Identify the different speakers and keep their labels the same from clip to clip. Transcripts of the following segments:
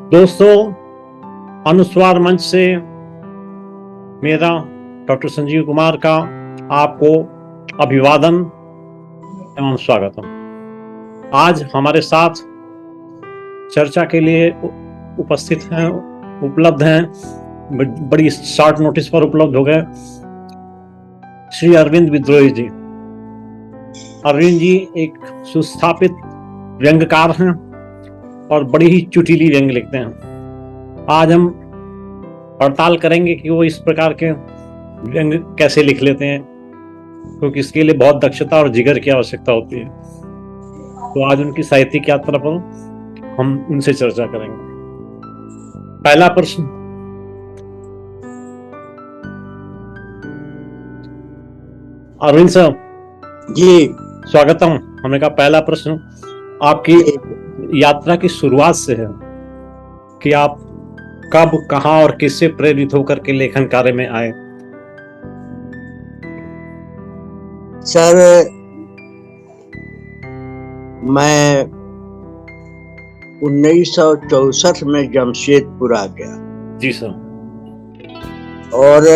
Speaker 1: दोस्तों, अनुस्वार मंच से मेरा डॉक्टर संजीव कुमार का आपको अभिवादन एवं स्वागतम। आज हमारे साथ चर्चा के लिए उपस्थित हैं, उपलब्ध हैं, बड़ी शॉर्ट नोटिस पर उपलब्ध हो गए श्री अरविंद विद्रोही जी। अरविंद जी एक सुस्थापित व्यंग्यकार हैं और बड़ी ही चुटीली व्यंग्य लिखते हैं। आज हम पड़ताल करेंगे कि वो इस प्रकार के व्यंग्य कैसे लिख लेते हैं, क्योंकि इसके लिए बहुत दक्षता और जिगर की आवश्यकता होती है। तो आज उनकी साहित्यिक यात्रा पर हम उनसे चर्चा करेंगे। पहला प्रश्न, अरविंद साहब
Speaker 2: जी
Speaker 1: स्वागतम। हमने कहा पहला प्रश्न आपकी यात्रा की शुरुआत से है कि आप कब, कहां और किससे प्रेरित होकर के लेखन कार्य में आए।
Speaker 2: सर, मैं 1964 में जमशेदपुर आ गया।
Speaker 1: जी सर।
Speaker 2: और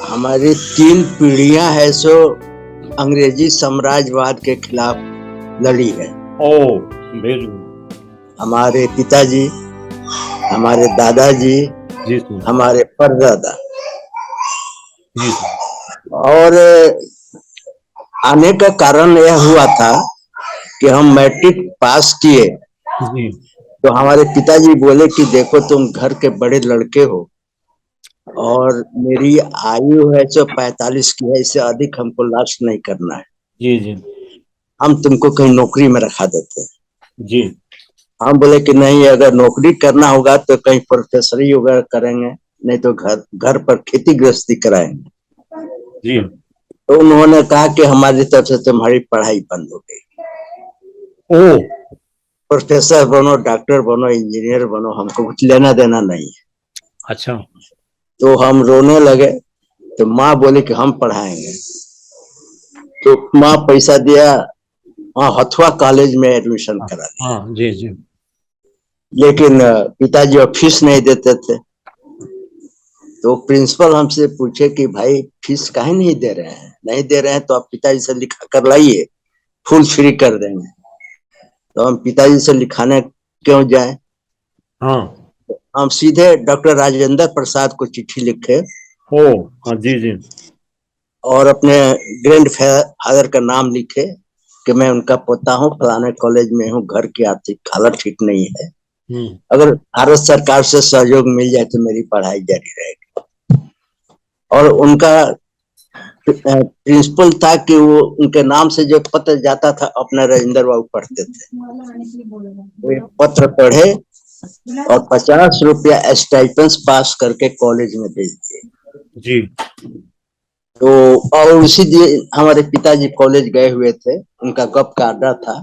Speaker 2: हमारी 3 पीढ़ियां है सो अंग्रेजी साम्राज्यवाद के खिलाफ लड़ी है।
Speaker 1: ओ वेरी
Speaker 2: हमारे पिताजी, हमारे दादाजी,
Speaker 1: जी सर।
Speaker 2: हमारे परदादा।
Speaker 1: जी सर।
Speaker 2: और आने का कारण यह हुआ था कि हम मैट्रिक पास किए
Speaker 1: जी
Speaker 2: तो हमारे पिताजी बोले कि देखो तुम घर के बड़े लड़के हो और मेरी आयु है जो 45 की है, इससे अधिक हमको लास्ट नहीं करना है।
Speaker 1: जी जी
Speaker 2: हम तुमको कहीं नौकरी में रखा देते हैं।
Speaker 1: जी
Speaker 2: हम बोले कि नहीं, अगर नौकरी करना होगा तो कहीं प्रोफेसरी वगैरह करेंगे, नहीं तो घर पर खेती गृहस्थी कराएंगे।
Speaker 1: जी।
Speaker 2: तो उन्होंने कहा कि हमारी तरफ से तुम्हारी पढ़ाई बंद हो गई।
Speaker 1: ओ
Speaker 2: प्रोफेसर बनो, डॉक्टर बनो, इंजीनियर बनो, हमको कुछ लेना देना नहीं है।
Speaker 1: अच्छा।
Speaker 2: तो हम रोने लगे। तो माँ बोली कि हम पढ़ाएंगे। तो माँ पैसा दिया, वहाँ हथुआ कॉलेज में एडमिशन करा दिया।
Speaker 1: हाँ जी जी।
Speaker 2: लेकिन पिताजी और फीस नहीं देते थे। तो प्रिंसिपल हमसे पूछे कि भाई फीस काहे नहीं दे रहे हैं? नहीं दे रहे हैं तो आप पिताजी से लिखा कर लाइए, फुल फ्री कर देंगे। तो हम पिताजी से लिखाने क्यों जाए?
Speaker 1: हाँ।
Speaker 2: हम सीधे डॉक्टर राजेंद्र प्रसाद को चिट्ठी लिखे
Speaker 1: ओ हाँ जी जी।
Speaker 2: और अपने ग्रैंड फादर का नाम लिखे कि मैं उनका पोता हूँ, फलाने कॉलेज में हूँ, घर की आर्थिक हालत ठीक नहीं है, अगर भारत सरकार से सहयोग मिल जाए तो मेरी पढ़ाई जारी रहेगी। और उनका प्रिंसिपल था कि वो उनके नाम से जो पत्र जाता था अपना राजेंद्र बाबू पढ़ते थे। वो पत्र पढ़े और 50 रुपया स्टाइपेंड पास करके कॉलेज में भेज दिए।
Speaker 1: जी।
Speaker 2: तो और उसी दिन हमारे पिताजी कॉलेज गए हुए थे, उनका कब का आर्डर था।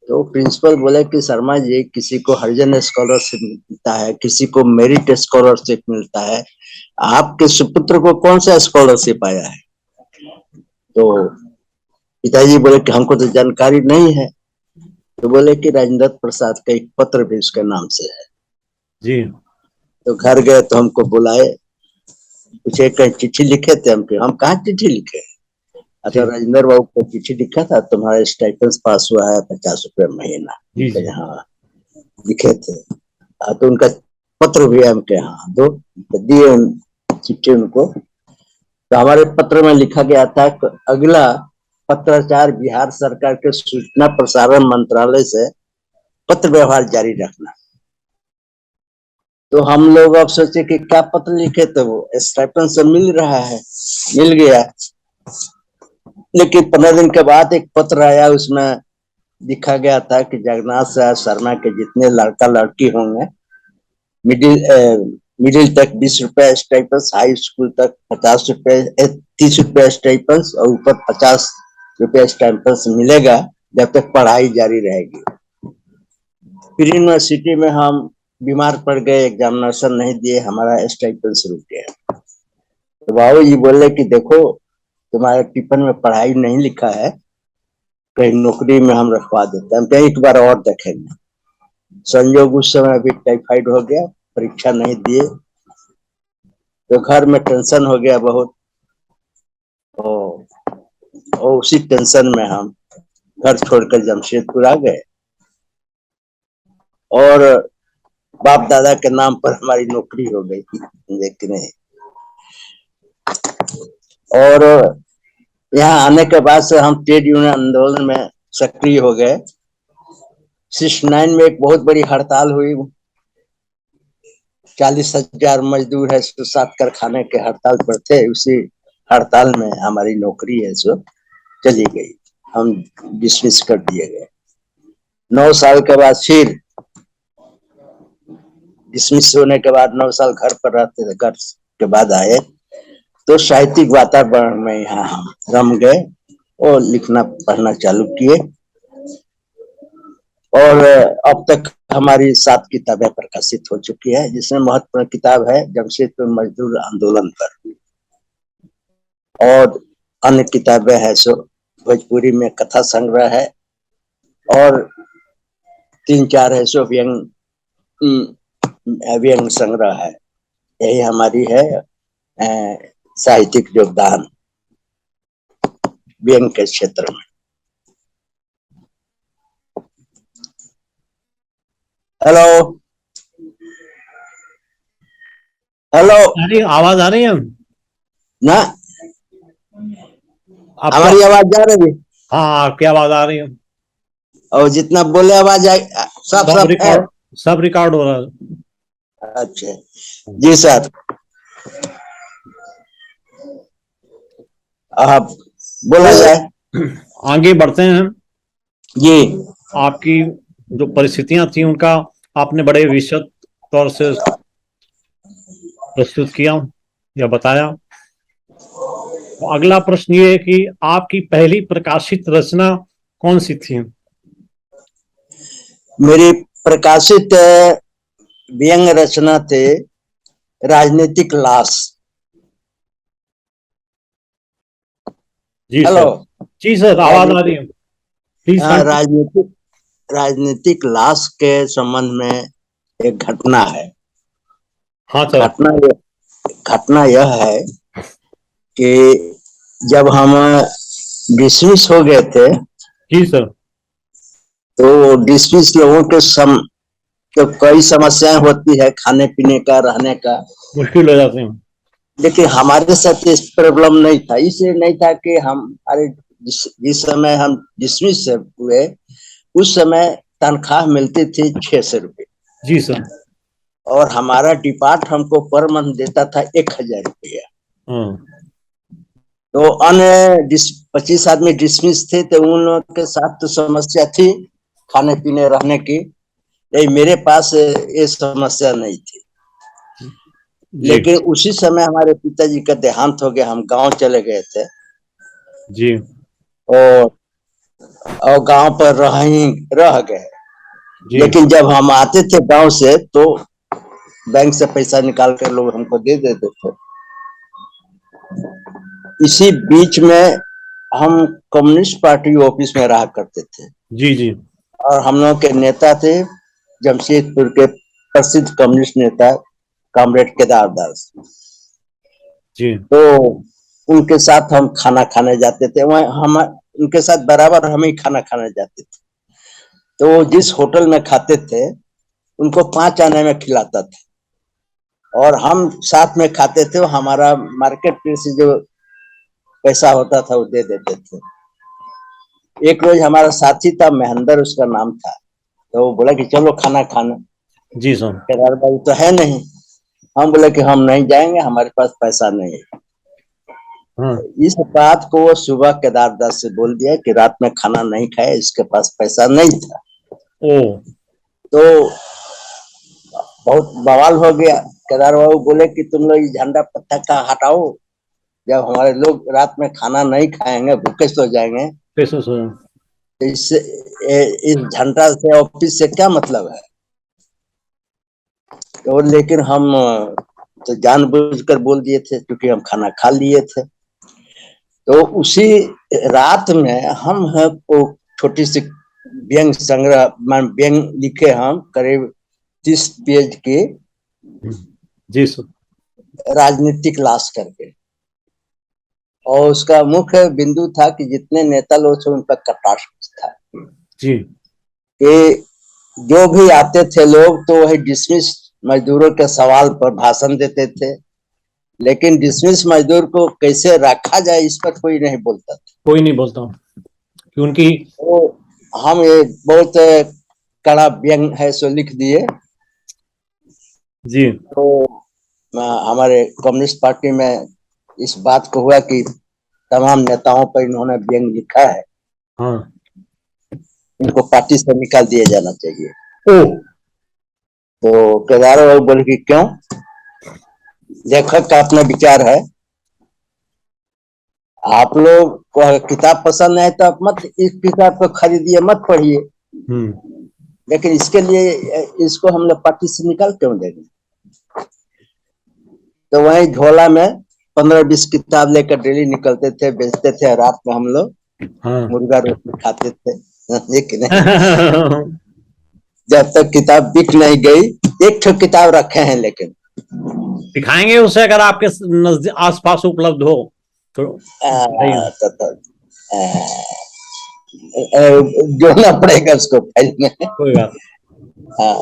Speaker 2: तो प्रिंसिपल बोले कि शर्मा जी, किसी को हरिजन स्कॉलरशिप मिलता है, किसी को मेरिट स्कॉलरशिप मिलता है, आपके सुपुत्र को कौन सा स्कॉलरशिप आया है? तो पिताजी बोले कि हमको तो जानकारी नहीं है। तो बोले कि राजेंद्र प्रसाद का एक पत्र भी उसके नाम से है।
Speaker 1: जी।
Speaker 2: तो घर गए तो हमको बुलाए, पूछे कहीं चिट्ठी लिखे थे? हम कहाँ चिट्ठी लिखे? अच्छा, राजेंद्र बाबू को चिट्ठी लिखा था, तुम्हारा स्टाइपेंड पास हुआ है 50 रुपये महीना। हाँ लिखे थे। तो उनका पत्र भी हमके यहाँ दो, दिए चिट्ठी उनको। तो हमारे पत्र में लिखा गया था कि अगला पत्राचार बिहार सरकार के सूचना प्रसारण मंत्रालय से पत्र व्यवहार जारी रखना। तो हम लोग अब सोचे कि क्या पत्र लिखे, तो वो स्टाइपेंड से मिल रहा है, मिल गया। लेकिन 15 दिन के बाद एक पत्र आया, उसमें लिखा गया था कि जगन्नाथ शर्मा के जितने लड़का लड़की होंगे, मिडिल तक 20 रुपए स्टाइपेंड, हाई स्कूल तक 50 रुपए 30 रुपए स्टाइपेंड और ऊपर 50 रुपए स्टाइपेंड मिलेगा जब तक पढ़ाई जारी रहेगी। फिर यूनिवर्सिटी में हम बीमार पड़ गए, एग्जामिनेशन नहीं दिए, हमारा स्टाइपेंड रुक गया। तो बाबू जी बोले कि देखो तुम्हारे टिफिन में पढ़ाई नहीं लिखा है, कहीं नौकरी में हम रखवा देते हैं, हम कहीं एक बार और देखेंगे। संयोग उस समय भी टाइफाइड हो गया, परीक्षा नहीं दिए तो घर में टेंशन हो गया बहुत। और उसी टेंशन में हम घर छोड़कर जमशेदपुर आ गए और बाप दादा के नाम पर हमारी नौकरी हो गई थी, लेकिन और यहाँ आने के बाद से हम ट्रेड यूनियन आंदोलन में सक्रिय हो गए। 69 में एक बहुत बड़ी हड़ताल हुई, 40,000 मजदूर है सो 7 कारखाने के हड़ताल पर थे। उसी हड़ताल में हमारी नौकरी है सो चली गई, हम डिसमिस कर दिए गए। 9 साल के बाद फिर डिसमिस होने के बाद 9 साल घर पर रहते थे। घर के बाद आए तो साहित्यिक वातावरण में यहाँ हम रम गए और लिखना पढ़ना चालू किए और अब तक हमारी 7 किताबें प्रकाशित हो चुकी है, जिसमें महत्वपूर्ण किताब है जमशेदपुर मजदूर आंदोलन पर, और अन्य किताबें हैं सो भोजपुरी में कथा संग्रह है और 3-4 है सो व्यंग संग्रह है। यही हमारी है साहित्यिक योगदान व्यंग के क्षेत्र में। हेलो हेलो,
Speaker 1: अरे आवाज आ रही है
Speaker 2: ना
Speaker 1: आपको?
Speaker 2: हमारी आवाज जा रही है?
Speaker 1: हाँ, आपकी आवाज आ रही है।
Speaker 2: और जितना बोले आवाज आई सब
Speaker 1: सब
Speaker 2: सब है?
Speaker 1: रिकॉर्ड सब रिकॉर्ड हो रहा है।
Speaker 2: अच्छा जी सर, आप बोला जाए।
Speaker 1: आगे बढ़ते हैं
Speaker 2: जी।
Speaker 1: आपकी जो परिस्थितियां थी उनका आपने बड़े विशद तौर से प्रस्तुत किया या बताया। तो अगला प्रश्न ये है कि आपकी पहली प्रकाशित रचना कौन सी थी?
Speaker 2: मेरी प्रकाशित व्यंग रचना थे राजनीतिक लाश।
Speaker 1: जी
Speaker 2: हेलो,
Speaker 1: सर। जी सर, आवाज आ रही है, प्लीज।
Speaker 2: राजनीतिक लाश के संबंध में एक घटना है।
Speaker 1: हाँ सर।
Speaker 2: घटना यह है कि जब हम डिसमिस हो गए थे
Speaker 1: जी सर।
Speaker 2: तो डिसमिस लोगों के तो कई समस्याएं होती है, खाने पीने का, रहने का,
Speaker 1: मुश्किल हो जाते हैं।
Speaker 2: लेकिन हमारे साथ इस प्रॉब्लम नहीं था। इसलिए नहीं था कि हम अरे जिस समय हम डिसमिस हुए उस समय तनख्वाह मिलती थी 600 रुपये
Speaker 1: जी सर।
Speaker 2: और हमारा डिपार्ट हमको पर मंथ देता था 1,000 रुपया। तो अन्य 25 आदमी डिसमिस थे तो उन लोगों के साथ तो समस्या थी खाने पीने रहने की, लेकिन मेरे पास ये समस्या नहीं थी। लेकिन उसी समय हमारे पिताजी का देहांत हो गया, हम गांव चले गए थे
Speaker 1: जी।
Speaker 2: और गांव पर रह गए। लेकिन जब हम आते थे गांव से तो बैंक से पैसा निकाल कर लोग हमको दे देते थे। इसी बीच में हम कम्युनिस्ट पार्टी ऑफिस में रहा करते थे।
Speaker 1: जी जी।
Speaker 2: और हम लोग के नेता थे जमशेदपुर के प्रसिद्ध कम्युनिस्ट नेता कॉमरेड केदार दास जी। तो उनके साथ हम खाना खाने जाते थे। वह हम उनके साथ बराबर हम ही खाना खाने जाते थे। तो जिस होटल में खाते थे उनको 5 आने में खिलाता था और हम साथ में खाते थे। हमारा मार्केट प्लेस से जो पैसा होता था वो दे देते थे। एक रोज हमारा साथी था महेंद्र, उसका नाम था, तो वो बोला कि चलो खाना खाना। जी सर। केदार भाई तो है नहीं, हम बोले कि हम नहीं जाएंगे, हमारे पास पैसा नहीं है। इस बात को वो सुबह केदार दास से बोल दिया कि रात में खाना नहीं खाए, इसके पास पैसा नहीं था। तो बहुत बवाल हो गया। केदार बाबू बोले कि तुम लोग इस झंडा पत्ता का हटाओ, जब हमारे लोग रात में खाना नहीं खाएंगे भूखे सो जाएंगे, इससे इस झंडा से ऑफिस से क्या मतलब है। तो लेकिन हम तो जानबूझकर बोल दिए थे क्योंकि हम खाना खा लिए थे। तो उसी रात में हम है वो छोटी सी व्यंग संग्रह मान व्यंग लिखे हम करीब 30 पेज के
Speaker 1: जी सर।
Speaker 2: राजनीतिक लाश करके, और उसका मुख्य बिंदु था कि जितने नेता लोग थे उन पर कटाक्ष था
Speaker 1: जी।
Speaker 2: कि जो भी आते थे लोग तो वही डिसमिस मजदूरों के सवाल पर भाषण देते थे, लेकिन डिसमिस मजदूर को कैसे रखा जाए इस पर कोई नहीं बोलता था।
Speaker 1: कोई नहीं बोलता कि उनकी
Speaker 2: तो हम ये बहुत कड़ा व्यंग है सो लिख दिए।
Speaker 1: जी।
Speaker 2: तो हमारे कम्युनिस्ट पार्टी में इस बात को हुआ कि तमाम नेताओं पर इन्होंने व्यंग लिखा है,
Speaker 1: हाँ।
Speaker 2: इनको पार्टी से निकाल दिया जाना चाहिए।
Speaker 1: ओ।
Speaker 2: तो केदार बाबू बोले कि क्यों, लेखक का अपना विचार है, आप लोग को किताब पसंद है तो आप मत इस किताब को खरीदिए, मत पढ़िए, लेकिन इसके लिए इसको हम लोग पार्टी से निकाल क्यों देंगे। तो वही झोला में 15-20 किताब लेकर डेली निकलते थे, बेचते थे, रात में हम लोग
Speaker 1: हाँ।
Speaker 2: मुर्गा रोटी खाते थे। लेकिन जब तक किताब बिक नहीं गई, एक ठो किताब रखे हैं, लेकिन
Speaker 1: दिखाएंगे उसे अगर आपके नजदीक आसपास उपलब्ध हो तो
Speaker 2: जोड़ना पड़ेगा उसको फाइल में।
Speaker 1: कोई बात।
Speaker 2: हाँ।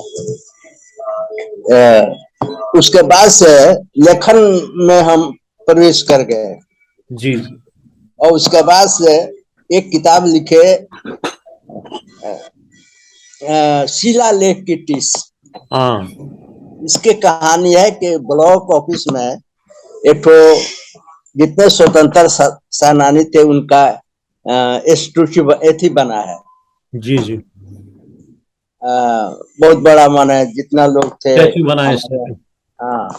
Speaker 2: उसके बाद से लेखन में हम प्रवेश कर गए
Speaker 1: जी।
Speaker 2: और उसके बाद से एक किताब लिखे शिलालेख की टीस।
Speaker 1: हाँ।
Speaker 2: इसकी कहानी है कि ब्लॉक ऑफिस में एक तो जितने स्वतंत्र सेनानी थे उनका एथी बना है।
Speaker 1: जी जी।
Speaker 2: बहुत बड़ा माने जितना लोग थे
Speaker 1: स्टैचू बना है स्टैचू।
Speaker 2: हाँ,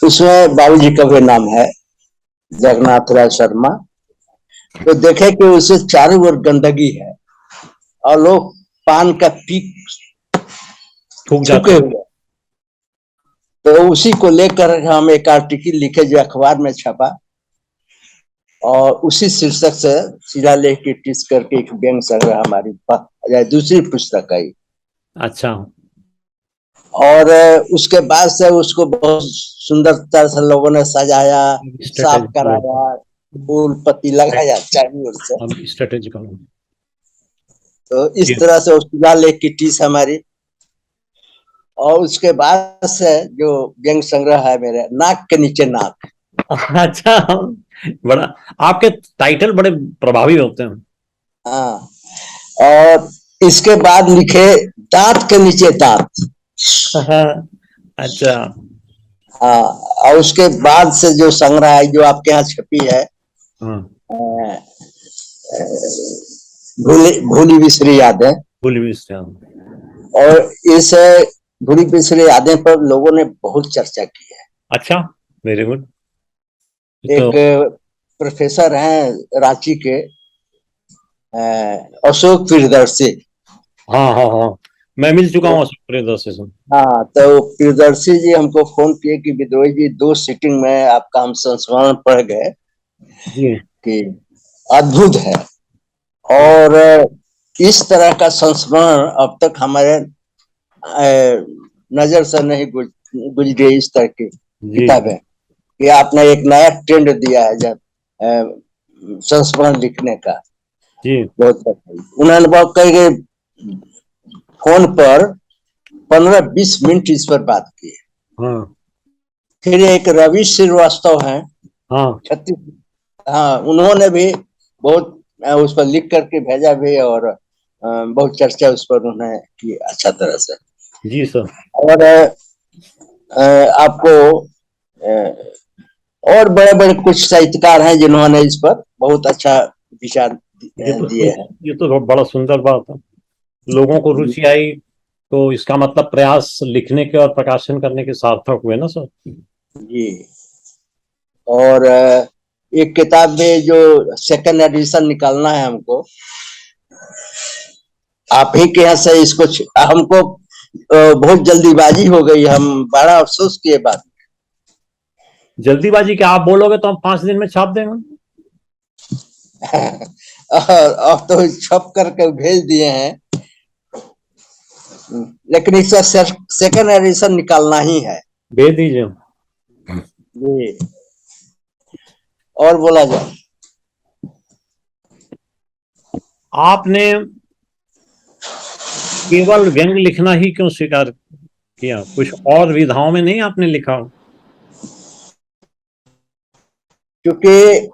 Speaker 2: उसमें बाबूजी का भी नाम है जगन्नाथ राय शर्मा। तो देखे कि उसे चारों ओर गंदगी है और लोग पान का पीक
Speaker 1: थूके
Speaker 2: हुए, तो उसी को लेकर हम एक आर्टिकल लिखे जो अखबार में छपा और उसी शीर्षक से शिलालेख की टीस करके एक व्यंग संग्रह हमारी दूसरी पुस्तक आई।
Speaker 1: अच्छा।
Speaker 2: और उसके बाद से उसको बहुत सुंदरता से लोगों ने सजाया, साफ कराया, फूल पत्ती लगाया चारों ओर से।
Speaker 1: स्ट्रेटेजिकल।
Speaker 2: तो इस तरह से शिलालेख की टीस हमारी। और उसके बाद से जो व्यंग संग्रह है मेरे, नाक के नीचे नाक।
Speaker 1: अच्छा, बड़ा आपके टाइटल बड़े प्रभावी होते हैं।
Speaker 2: हाँ, और इसके बाद लिखे दांत के नीचे दांत।
Speaker 1: अच्छा।
Speaker 2: हाँ, और उसके बाद से जो संग्रह है जो आपके यहाँ छपी है, भूली बिसरी यादें।
Speaker 1: भूली बिसरी।
Speaker 2: और इस भूली बिसरी यादें पर लोगों ने बहुत चर्चा की है।
Speaker 1: अच्छा, वेरी गुड।
Speaker 2: एक प्रोफेसर हैं रांची के, अशोक प्रियदर्शी।
Speaker 1: हाँ हाँ हाँ, मैं मिल चुका हूँ अशोक प्रियदर्शी से।
Speaker 2: हाँ, तो प्रियदर्शी जी हमको फोन किए कि विद्रोही जी 2 सीटिंग में आपका हम संस्मरण पढ़ गए
Speaker 1: जी।
Speaker 2: कि अद्भुत है, और इस तरह का संस्मरण अब तक हमारे नजर से नहीं गुजरी इस तरह की किताबें, कि आपने एक नया ट्रेंड दिया है जब संस्मरण लिखने का।
Speaker 1: जी।
Speaker 2: बहुत उन्होंने बहुत कई फोन पर 15-20 मिनट इस पर बात की।
Speaker 1: हाँ।
Speaker 2: फिर एक रवि श्रीवास्तव हैं,
Speaker 1: हाँ।
Speaker 2: हाँ, उन्होंने भी बहुत उस पर लिख करके भेजा भी, और बहुत चर्चा उस पर उन्होंने की अच्छा तरह से।
Speaker 1: जी सर।
Speaker 2: और आपको और बड़े बड़े कुछ साहित्यकार हैं जिन्होंने इस पर बहुत अच्छा विचार दिए हैं।
Speaker 1: ये तो बड़ा सुंदर बात है, लोगों को रुचि आई तो इसका मतलब प्रयास लिखने के और प्रकाशन करने के सार्थक हुए ना सर।
Speaker 2: जी। और एक किताब में जो सेकंड एडिशन निकालना है हमको, आप ही के यहाँ से इसको हमको बहुत जल्दीबाजी हो गई, हम बड़ा अफसोस किए बात।
Speaker 1: जल्दीबाजी क्या, आप बोलोगे तो हम 5 दिन में छाप देंगे।
Speaker 2: अब तो छप करके भेज दिए हैं, लेकिन इसका सेकंड एडिशन निकालना ही है।
Speaker 1: भेज दीजिए।
Speaker 2: जी, और बोला जाए।
Speaker 1: आपने केवल व्यंग लिखना ही क्यों स्वीकार किया? कुछ और विधाओं में नहीं आपने लिखा?
Speaker 2: क्योंकि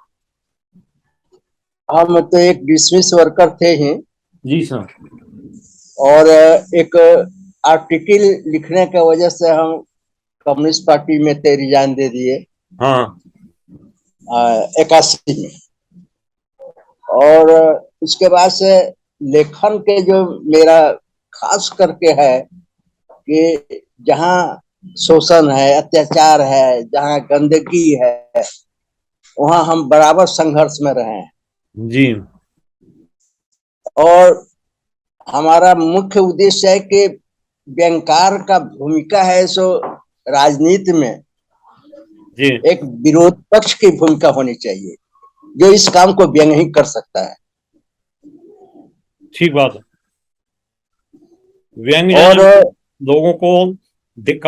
Speaker 2: हम तो एक डिसमिस वर्कर थे ही,
Speaker 1: जी सर।
Speaker 2: और एक आर्टिकल लिखने की वजह से हम कम्युनिस्ट पार्टी में थे, रिजाइन दे दिए
Speaker 1: हाँ
Speaker 2: 81 में। और उसके बाद से लेखन के जो मेरा खास करके है कि जहाँ शोषण है, अत्याचार है, जहाँ गंदगी है, वहाँ हम बराबर संघर्ष में रहे हैं।
Speaker 1: जी
Speaker 2: और हमारा मुख्य उद्देश्य है कि व्यंगकार का भूमिका है सो राजनीति में
Speaker 1: जी
Speaker 2: एक विरोध पक्ष की भूमिका होनी चाहिए, जो इस काम को व्यंग ही कर सकता है।
Speaker 1: ठीक बात है। व्यंग
Speaker 2: और
Speaker 1: लोगों को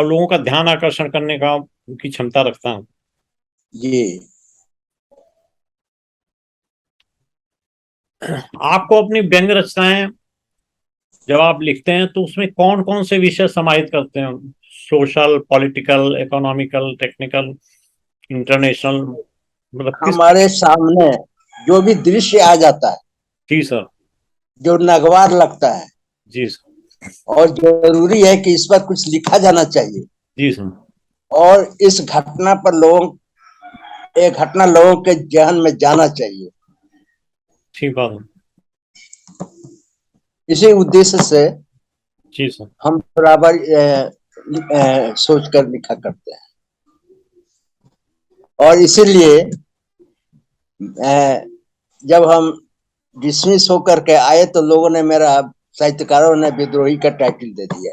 Speaker 1: लोगों का ध्यान आकर्षण करने का उनकी क्षमता रखता है।
Speaker 2: जी,
Speaker 1: आपको अपनी व्यंग रचनाएं जब आप लिखते हैं तो उसमें कौन कौन से विषय समाहित करते हैं? Social, political, economical, technical, international, मतलब किस?
Speaker 2: हमारे सामने जो भी दृश्य आ जाता है,
Speaker 1: जी सर।
Speaker 2: जो नगवार लगता है,
Speaker 1: जी सर।
Speaker 2: और जरूरी है कि इस पर कुछ लिखा जाना चाहिए,
Speaker 1: जी सर।
Speaker 2: और इस घटना पर ये घटना लोगों के जहन में जाना चाहिए।
Speaker 1: ठीक बात है।
Speaker 2: इसी उद्देश्य से
Speaker 1: जी सर।
Speaker 2: हम बराबर सोचकर लिखा करते हैं। और इसीलिए जब हम डिसमिस होकर के आए तो लोगों ने मेरा, साहित्यकारों ने विद्रोही का टाइटल दे दिया।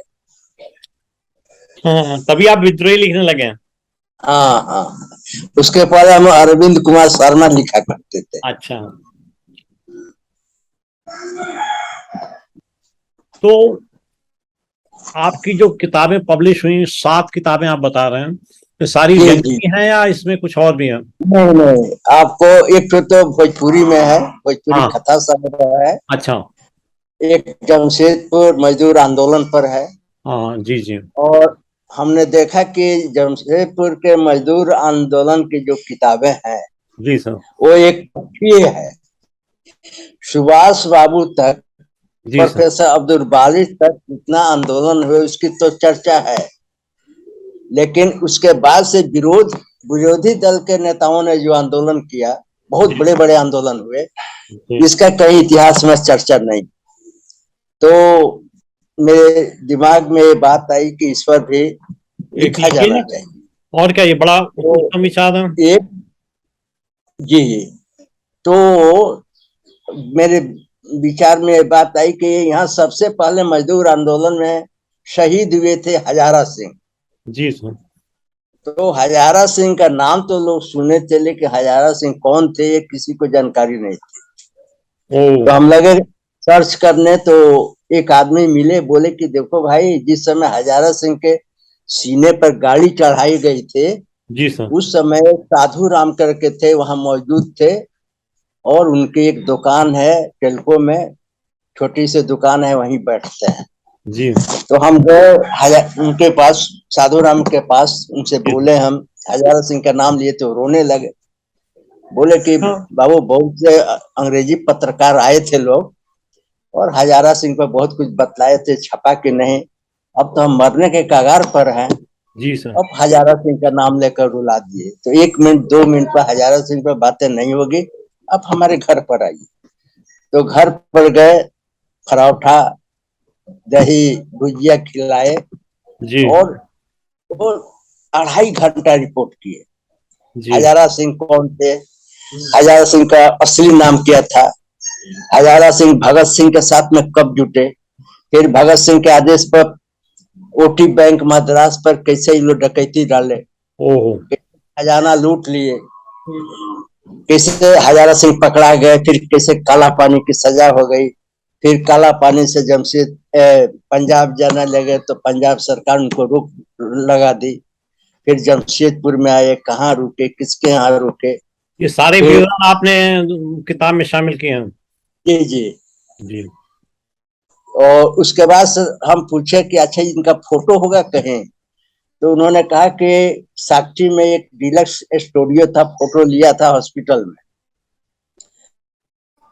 Speaker 1: हाँ, तभी आप विद्रोही लिखने लगे हैं?
Speaker 2: हाँ हाँ, उसके पहले हम अरविंद कुमार शर्मा लिखा करते थे।
Speaker 1: अच्छा, तो आपकी जो किताबें पब्लिश हुई, 7 किताबें आप बता रहे हैं, तो सारी
Speaker 2: जी
Speaker 1: व्यंग
Speaker 2: जी,
Speaker 1: की हैं या इसमें कुछ और भी है?
Speaker 2: नहीं नहीं, आपको एक तो भोजपुरी में है, भोजपुरी
Speaker 1: हाँ।
Speaker 2: कथा संग्रह है।
Speaker 1: अच्छा।
Speaker 2: एक जमशेदपुर मजदूर आंदोलन पर है।
Speaker 1: हाँ जी जी।
Speaker 2: और हमने देखा कि जमशेदपुर के मजदूर आंदोलन की जो किताबें हैं,
Speaker 1: जी सर।
Speaker 2: वो एक पक्षीय है। सुभाष बाबू तक,
Speaker 1: जी सर।
Speaker 2: प्रोफेसर अब्दुल बारी तक जितना आंदोलन हुए उसकी तो चर्चा है, लेकिन उसके बाद से विरोधी दल के नेताओं ने जो आंदोलन किया, बहुत
Speaker 1: जी
Speaker 2: बड़े बड़े आंदोलन हुए,
Speaker 1: जी।
Speaker 2: इसका कहीं इतिहास में चर्चा नहीं। तो मेरे दिमाग में ये बात आई कि इस पर भी
Speaker 1: एक
Speaker 2: लिखा
Speaker 1: लिखिए
Speaker 2: जाना
Speaker 1: ना,
Speaker 2: चाहिए।
Speaker 1: और क्या, ये बड़ा
Speaker 2: तो
Speaker 1: उत्तम विचार है।
Speaker 2: एक, जी, तो मेरे विचार में ये बात आई कि यहाँ सबसे पहले मजदूर आंदोलन में शहीद हुए थे हजारा सिंह।
Speaker 1: जी सर।
Speaker 2: तो हजारा सिंह का नाम तो लोग सुने थे, लेकिन हजारा सिंह कौन थे ये किसी को जानकारी नहीं थी।
Speaker 1: ओ।
Speaker 2: तो हम लगे सर्च करने, तो एक आदमी मिले, बोले कि देखो भाई, जिस समय हजारा सिंह के सीने पर गाड़ी चढ़ाई गई थे,
Speaker 1: जी सर।
Speaker 2: उस समय साधु राम करके थे, वहां मौजूद थे, और उनकी एक दुकान है टेल्को में, छोटी सी दुकान है, वहीं बैठते हैं।
Speaker 1: जी
Speaker 2: तो हम गए उनके पास, साधु राम के पास, उनसे
Speaker 1: जी।
Speaker 2: बोले, हम हजारा सिंह का नाम लिए तो रोने लगे। बोले कि
Speaker 1: हाँ।
Speaker 2: बाबू, बहुत से अंग्रेजी पत्रकार आए थे लोग, और हजारा सिंह पर बहुत कुछ बतलाए थे, छपा कि नहीं, अब तो हम मरने के कगार पर हैं,
Speaker 1: जी सर।
Speaker 2: अब हजारा सिंह का नाम लेकर रुला दिए। तो 1 मिनट 2 मिनट पर हजारा सिंह पर बातें नहीं होगी, अब हमारे घर पर आइए। तो घर पर गए, पराठा, दही, भुजिया खिलाए,
Speaker 1: जी
Speaker 2: और वो 2.5 घंटा रिपोर्ट किए।
Speaker 1: जी।
Speaker 2: हजारा सिंह कौन थे, हजारा सिंह का असली नाम क्या था, हजारा सिंह भगत सिंह के साथ में कब जुटे, फिर भगत सिंह के आदेश पर ओटी बैंक मद्रास पर कैसे ये लोग डकैती डाले,
Speaker 1: ओहो।
Speaker 2: खजाना लूट लिए, कैसे हजारा सिंह पकड़ा गए, फिर कैसे काला पानी की सजा हो गई, फिर काला पानी से जमशेद पंजाब जाने लगे तो पंजाब सरकार उनको रोक लगा दी। फिर जमशेदपुर में आए, कहाँ रुके, किसके यहाँ रुके।
Speaker 1: ये सारे
Speaker 2: फिर
Speaker 1: विवरण आपने किताब में शामिल किए हैं?
Speaker 2: जी जी।
Speaker 1: जी।
Speaker 2: और उसके बाद हम पूछे कि अच्छा इनका फोटो होगा कहीं, तो उन्होंने कहा कि साक्षी में एक डीलक्स स्टूडियो था, फोटो लिया था हॉस्पिटल में।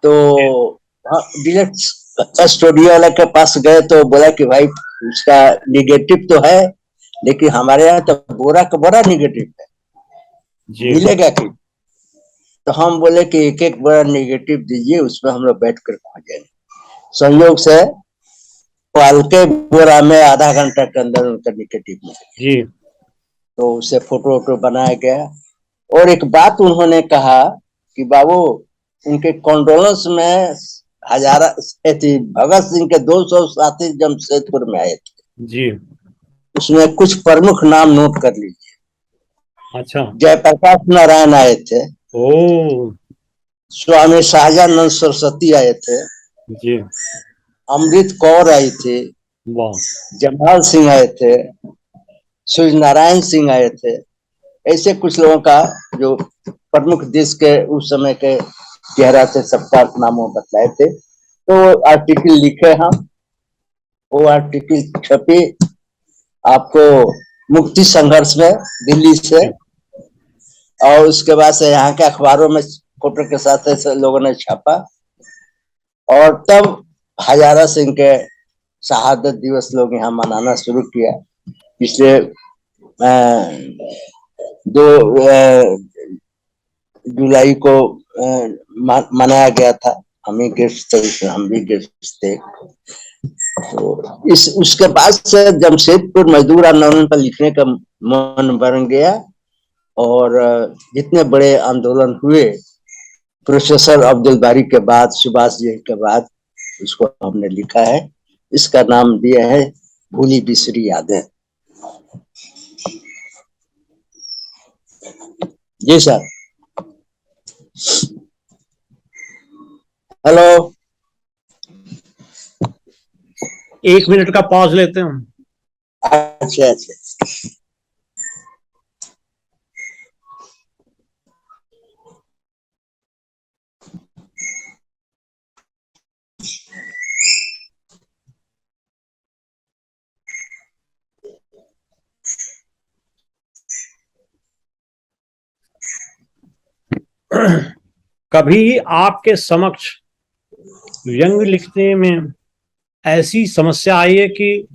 Speaker 2: तो हाँ, डीलक्स स्टूडियो वाले के पास गए तो बोला कि भाई उसका निगेटिव तो है, लेकिन हमारे यहाँ तो बोरा का बोरा निगेटिव है,
Speaker 1: जी।
Speaker 2: मिलेगा कि। तो हम बोले कि एक एक बोरा निगेटिव दीजिए, उसमें हम लोग बैठ कर खोजेंगे। संयोग से पालके बोरा में आधा घंटा के अंदर उनका निगेटिव मिला।
Speaker 1: जी।
Speaker 2: तो उसे फोटो वोटो बनाया गया। और एक बात उन्होंने कहा कि बाबू उनके कॉन्डोलेंस में हजारा भगत सिंह के 200 साथी जमशेदपुर में आए थे।
Speaker 1: जी।
Speaker 2: उसमें कुछ प्रमुख नाम नोट कर लीजिए।
Speaker 1: अच्छा।
Speaker 2: जयप्रकाश नारायण आए थे,
Speaker 1: ओ।
Speaker 2: स्वामी शाहजानंद सरस्वती आए थे,
Speaker 1: जी।
Speaker 2: अमृत कौर आई थी,
Speaker 1: वाह।
Speaker 2: जमाल सिंह आए थे, सूर्य नारायण सिंह आए थे। ऐसे कुछ लोगों का जो प्रमुख देश के उस समय के चेहरा से सबका नामों बतलाए थे। तो आर्टिकल लिखे हम, वो आर्टिकल छपे आपको मुक्ति संघर्ष में दिल्ली से, और उसके बाद से यहाँ के अखबारों में फोटो के साथ ऐसे लोगों ने छापा। और तब हजारा सिंह के शहादत दिवस लोग यहाँ मनाना शुरू किया। पिछले 2 जुलाई को मनाया गया था। हम ही गेस्ट थे, हम भी गेस्ट थे। तो इस उसके बाद से जमशेदपुर मजदूर आंदोलन पर लिखने का मन बन गया। और जितने बड़े आंदोलन हुए, प्रोफेसर अब्दुल बारी के बाद, सुभाष जी के बाद, उसको हमने लिखा है। इसका नाम दिया है भूली बिसरी यादें। जी सर। हेलो।
Speaker 1: 1 मिनट का पॉज लेते हैं।
Speaker 2: अच्छा अच्छा।
Speaker 1: कभी आपके समक्ष व्यंग लिखने में ऐसी समस्या आई है कि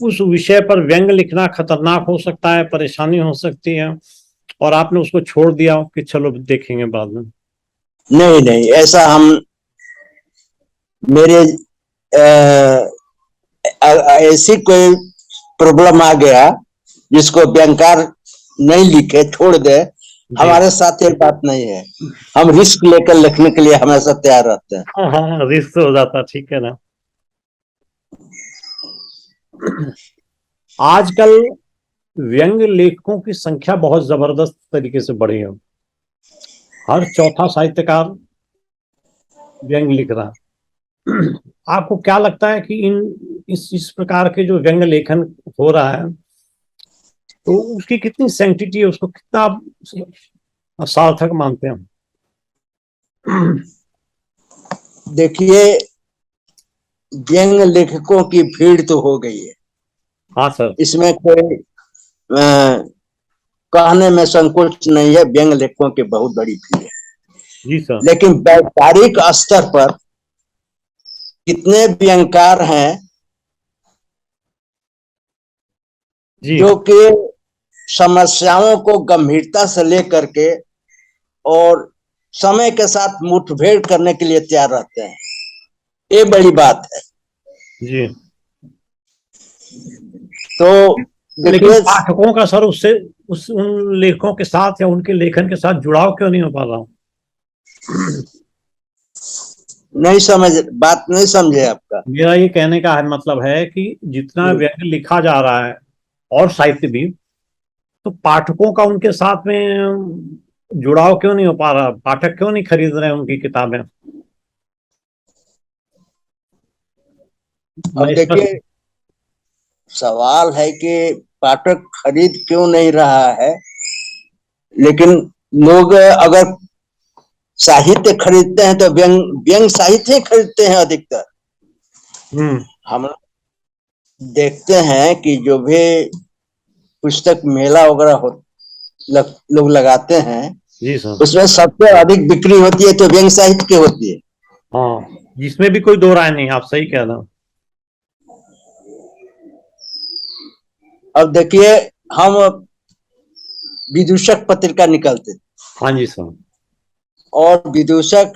Speaker 1: उस विषय पर व्यंग लिखना खतरनाक हो सकता है, परेशानी हो सकती है, और आपने उसको छोड़ दिया कि चलो देखेंगे बाद में?
Speaker 2: नहीं नहीं, ऐसा हम मेरे ऐसी कोई प्रॉब्लम आ गया जिसको व्यंगकार नहीं लिखे छोड़ दे, हमारे साथ ये बात नहीं है। हम रिस्क लेकर लिखने के लिए हमेशा तैयार रहते हैं।
Speaker 1: हाँ हाँ, रिस्क हो जाता, ठीक है ना। आजकल व्यंग लेखकों की संख्या बहुत जबरदस्त तरीके से बढ़ी है। हर चौथा साहित्यकार व्यंग लिख रहा है। आपको क्या लगता है कि इस प्रकार के जो व्यंग लेखन हो रहा है, तो उसकी कितनी सैंक्टिटी है, उसको कितना आप सार्थक मानते हैं?
Speaker 2: देखिए, व्यंग लेखकों की भीड़ तो हो गई है।
Speaker 1: हाँ सर।
Speaker 2: इसमें कोई कहने में संकोच नहीं है, व्यंग लेखकों की बहुत बड़ी भीड़ है।
Speaker 1: जी सर।
Speaker 2: लेकिन व्यावहारिक स्तर पर कितने व्यंगकार हैं
Speaker 1: जी।
Speaker 2: जो कि समस्याओं को गंभीरता से लेकर के और समय के साथ मुठभेड़ करने के लिए तैयार रहते हैं, ये बड़ी बात है।
Speaker 1: जी।
Speaker 2: तो
Speaker 1: लेकिन
Speaker 2: देखिए,
Speaker 1: पाठकों का सर उससे उन लेखकों के साथ या उनके लेखन के साथ जुड़ाव क्यों नहीं हो पा रहा?
Speaker 2: नहीं समझ, बात नहीं समझे आपका।
Speaker 1: मेरा ये कहने का मतलब है कि जितना व्यंग लिखा जा रहा है और साहित्य भी, तो पाठकों का उनके साथ में जुड़ाव क्यों नहीं हो पा रहा? पाठक क्यों नहीं खरीद रहे हैं उनकी किताबें?
Speaker 2: अब
Speaker 1: मैं स्पष्ट।
Speaker 2: देखिए, सवाल है कि पाठक खरीद क्यों नहीं रहा है, लेकिन लोग अगर साहित्य खरीदते हैं तो व्यंग व्यंग साहित्य ही खरीदते हैं अधिकतर।
Speaker 1: हम्म।
Speaker 2: हम देखते हैं कि जो भी पुस्तक मेला वगैरह लोग लगाते हैं,
Speaker 1: जी सर।
Speaker 2: उसमें सबसे अधिक बिक्री होती है तो व्यंग साहित्य की होती है।
Speaker 1: हाँ, जिसमें भी कोई दो राय नहीं, आप सही कह रहे हो।
Speaker 2: अब देखिए, हम विदूषक पत्रिका निकलते थे,
Speaker 1: हाँ जी सर।
Speaker 2: और विदूषक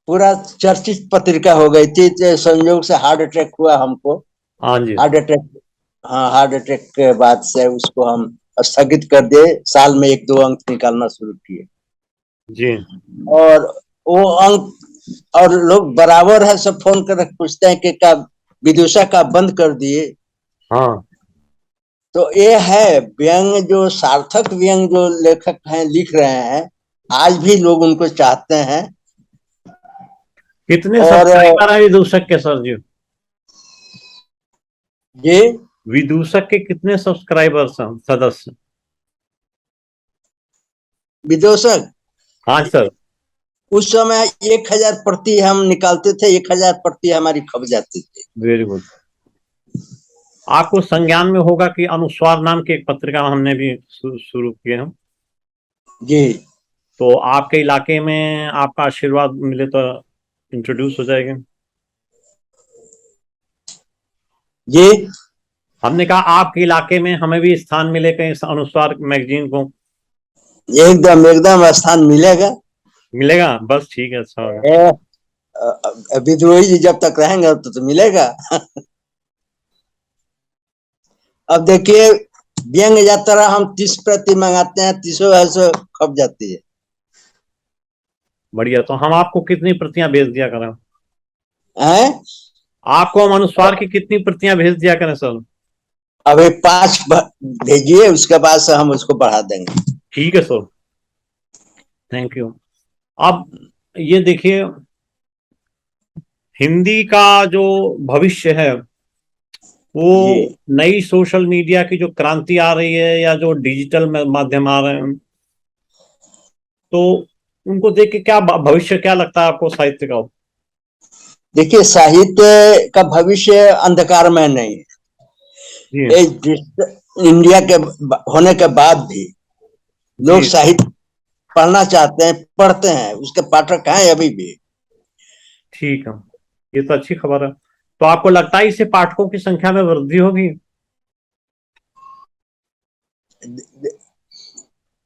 Speaker 2: पूरा चर्चित पत्रिका हो गई थी। तो संयोग से हार्ट अटैक हुआ हमको।
Speaker 1: हाँ जी।
Speaker 2: हार्ट अटैक, हाँ, हार्ट अटैक के बाद से उसको हम स्थगित कर दिए। साल में 1-2 अंक निकालना शुरू किए,
Speaker 1: जी।
Speaker 2: और वो अंक, और लोग बराबर है सब फोन कर पूछते हैं कि का विदूषा का बंद कर दिए।
Speaker 1: हाँ।
Speaker 2: तो ये है व्यंग, जो सार्थक व्यंग जो लेखक हैं लिख रहे हैं, आज भी लोग उनको चाहते हैं।
Speaker 1: कितने
Speaker 2: और
Speaker 1: सब्सक्राइबर हैं विदूषक के सर जी?
Speaker 2: ये
Speaker 1: विदूषक के कितने सब्सक्राइबर्स हैं, सदस्य?
Speaker 2: विदूषक
Speaker 1: हाँ सर।
Speaker 2: उस समय 1,000 प्रति हम निकालते थे, 1,000 प्रति हमारी खप जाती थी।
Speaker 1: Very good. आपको संज्ञान में होगा कि अनुस्वार नाम की एक पत्रिका हमने भी शुरू की है।
Speaker 2: जी
Speaker 1: तो आपके इलाके में आपका आशीर्वाद मिले तो इंट्रोड्यूस हो जाएगी।
Speaker 2: जी,
Speaker 1: हमने कहा आपके इलाके में हमें भी स्थान मिले कहीं इस अनुस्वार मैगजीन को।
Speaker 2: एकदम एकदम स्थान मिलेगा।
Speaker 1: मिलेगा, बस ठीक है, अच्छा होगा।
Speaker 2: विद्रोही जी जब तक रहेंगे तो मिलेगा। अब देखिए, व्यंग यात्रा हम 30 प्रति मंगाते हैं, 30 ऐसे खप जाती है।
Speaker 1: बढ़िया, तो हम आपको कितनी प्रतियां भेज दिया करें?
Speaker 2: हैं?
Speaker 1: आपको हम अनुस्वार की कितनी प्रतियां भेज दिया करें सर?
Speaker 2: अभी 5 भेजिए, उसके बाद से हम उसको बढ़ा देंगे।
Speaker 1: ठीक है सर, थैंक यू। अब ये देखिए, हिंदी का जो भविष्य है वो
Speaker 2: जी
Speaker 1: नई सोशल मीडिया की जो क्रांति आ रही है या जो डिजिटल माध्यम आ रहे हैं, तो उनको देख के क्या भविष्य क्या लगता है आपको साहित्य का?
Speaker 2: देखिए, साहित्य का भविष्य अंधकार में नहीं है।
Speaker 1: जी।
Speaker 2: इंडिया के होने के बाद भी लोग
Speaker 1: जी।
Speaker 2: साहित्य पढ़ना चाहते हैं, पढ़ते हैं, उसके पाठक हैं अभी भी।
Speaker 1: ठीक है, ये तो अच्छी खबर है। तो आपको लगता है इससे पाठकों की संख्या में वृद्धि होगी?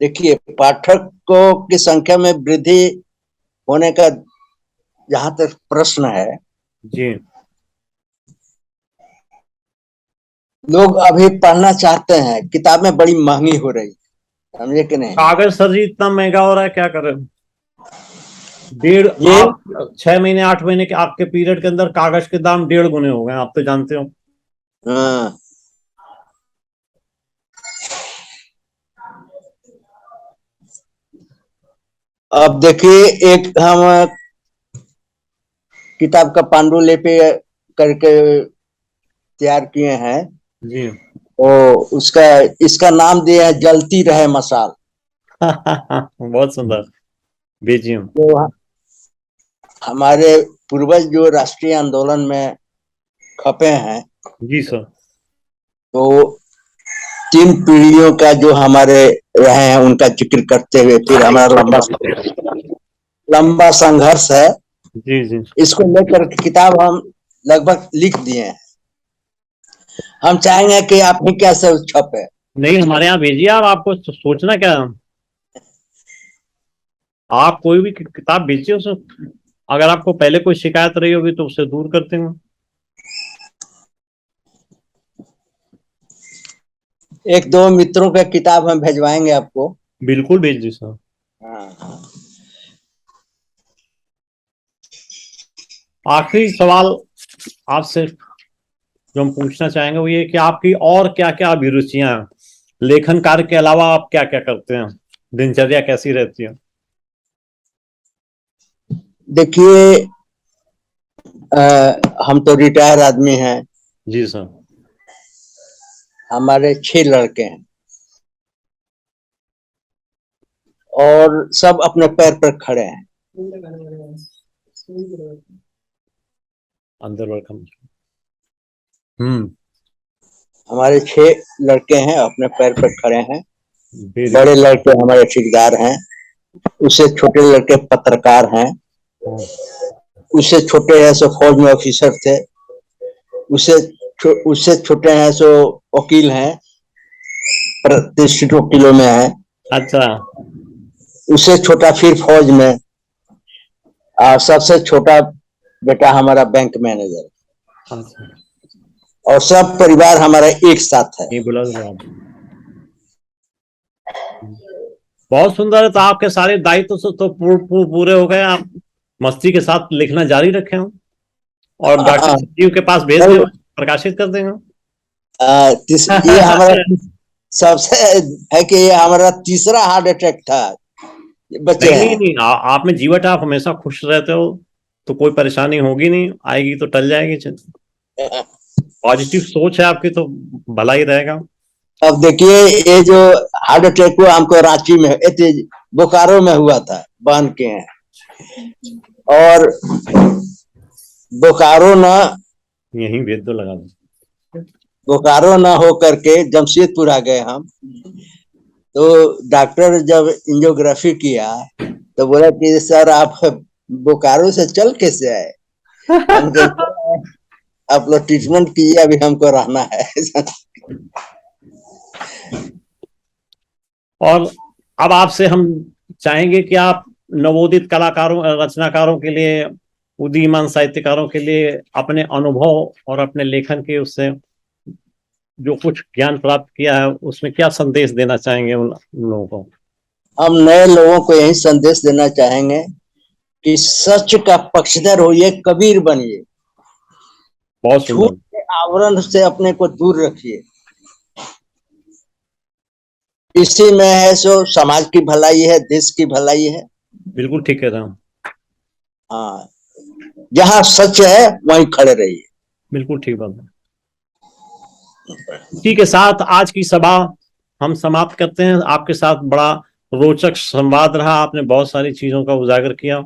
Speaker 2: देखिए, पाठकों की संख्या में वृद्धि होने का जहां तक प्रश्न है,
Speaker 1: जी।
Speaker 2: लोग अभी पढ़ना चाहते हैं, किताबें बड़ी महंगी हो रही, समझे कि नहीं?
Speaker 1: कागज सर जी इतना महंगा हो रहा है, क्या करें? डेढ़
Speaker 2: ये
Speaker 1: आप 6 महीने 8 महीने के आपके पीरियड के अंदर कागज के दाम 1.5 गुने हो गए, आप तो जानते हो।
Speaker 2: हाँ, अब देखिए, एक हम किताब का पांडुलिपि करके तैयार किए हैं।
Speaker 1: जी।
Speaker 2: तो उसका इसका नाम दिया है जलती रहे मशाल।
Speaker 1: बहुत सुंदर। बेजियम।
Speaker 2: तो हमारे पूर्वज जो राष्ट्रीय आंदोलन में खपे हैं,
Speaker 1: जी सर।
Speaker 2: तो 3 पीढ़ियों का जो हमारे रहे हैं उनका जिक्र करते हुए फिर हमारा लंबा लंबा संघर्ष है।
Speaker 1: जी। जी।
Speaker 2: इसको लेकर किताब हम लगभग लिख दिए हैं। हम चाहेंगे कि आप ही कैसे छपे।
Speaker 1: नहीं, हमारे यहाँ भेजिए आप, आपको सोचना क्या है? आप कोई भी किताब भेजिए उसे, अगर आपको पहले कोई शिकायत रही होगी तो उसे दूर करते हैं।
Speaker 2: 1-2 मित्रों का किताब हम भेजवाएंगे आपको।
Speaker 1: बिल्कुल भेज दी सर।
Speaker 2: हाँ हाँ।
Speaker 1: आखिरी सवाल आपसे जो हम पूछना चाहेंगे वो ये कि आपकी और क्या क्या अभिरुचियां हैं, लेखन कार्य के अलावा आप क्या क्या करते हैं? दिनचर्या कैसी रहती है?
Speaker 2: देखिए, हम तो रिटायर आदमी हैं।
Speaker 1: जी सर।
Speaker 2: हमारे 6 लड़के हैं और सब अपने पैर पर खड़े हैं।
Speaker 1: अंदर वेलकम।
Speaker 2: हमारे 6 लड़के हैं, अपने पैर पर खड़े हैं।
Speaker 1: वेरी
Speaker 2: बड़े लड़के हमारे ठेकेदार हैं, उससे छोटे लड़के पत्रकार हैं, उससे छोटे हैं सो फौज में ऑफिसर थे, उससे छोटे हैं सो वकील हैं, प्रतिष्ठित वकीलों में है।
Speaker 1: अच्छा।
Speaker 2: उससे छोटा फिर फौज में, और सबसे छोटा बेटा हमारा बैंक मैनेजर।
Speaker 1: अच्छा।
Speaker 2: और सब परिवार हमारा एक साथ है।
Speaker 1: ये बोला बहुत सुंदर है। तो आपके सारे दायित्व तो पूरे हो गए। आप मस्ती के साथ लिखना जारी रखे हो और डॉक्टर संजीव के पास भेज दें, प्रकाशित कर देंगे।
Speaker 2: ये हमारा सबसे है कि ये हमारा तीसरा हार्ट अटैक था। बच्चे
Speaker 1: नहीं नहीं
Speaker 2: हैं।
Speaker 1: नहीं, आप में जीवट है, आप हमेशा खुश रहते हो, तो कोई परेशानी होगी नहीं, आएगी तो टल जाएगी। पॉजिटिव सोच है आपकी तो भला ही रहेगा।
Speaker 2: अब देखिए, ये जो हार्ट अटैक हुआ हमको रांची में, बोकारो में हुआ था, बहन के हैं। और बोकारो ना,
Speaker 1: यहीं भेज दो, लगा दो।
Speaker 2: बोकारो ना हो करके जमशेदपुर आ गए हम। तो डॉक्टर जब एंजियोग्राफी किया तो बोला कि सर आप बोकारो से चल कैसे आए? हम आप लोग ट्रीटमेंट कीजिए, अभी हमको रहना है।
Speaker 1: और अब आपसे हम चाहेंगे कि आप नवोदित कलाकारों, रचनाकारों के लिए, उदीयमान साहित्यकारों के लिए अपने अनुभव और अपने लेखन के उससे जो कुछ ज्ञान प्राप्त किया है उसमें क्या संदेश देना चाहेंगे उन लोगों को?
Speaker 2: हम नए लोगों को यही संदेश देना चाहेंगे कि सच का पक्षधर होइए, कबीर बनिए,
Speaker 1: बहुत
Speaker 2: झूठ
Speaker 1: सुंदर।
Speaker 2: के आवरण से अपने को दूर रखिए। इसी में है सो समाज की भलाई है, देश की भलाई है।
Speaker 1: बिल्कुल ठीक कह रहा हूँ।
Speaker 2: हाँ, जहाँ सच है वहीं खड़े रहिए।
Speaker 1: बिल्कुल ठीक बात है। इसी के साथ आज की सभा हम समाप्त करते हैं। आपके साथ बड़ा रोचक संवाद रहा, आपने बहुत सारी चीजों का उजागर किया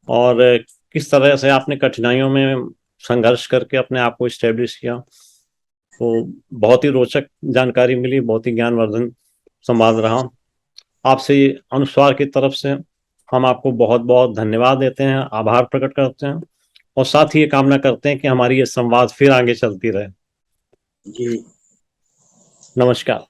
Speaker 1: और किस तरह से आपने कठिनाइयों में संघर्ष करके अपने आप को स्टैब्लिश किया। तो बहुत ही रोचक जानकारी मिली, बहुत ही ज्ञानवर्धन संवाद रहा। आपसे अनुस्वार की तरफ से हम आपको बहुत बहुत धन्यवाद देते हैं, आभार प्रकट करते हैं और साथ ही ये कामना करते हैं कि हमारी ये संवाद फिर आगे चलती रहे।
Speaker 2: जी,
Speaker 1: नमस्कार।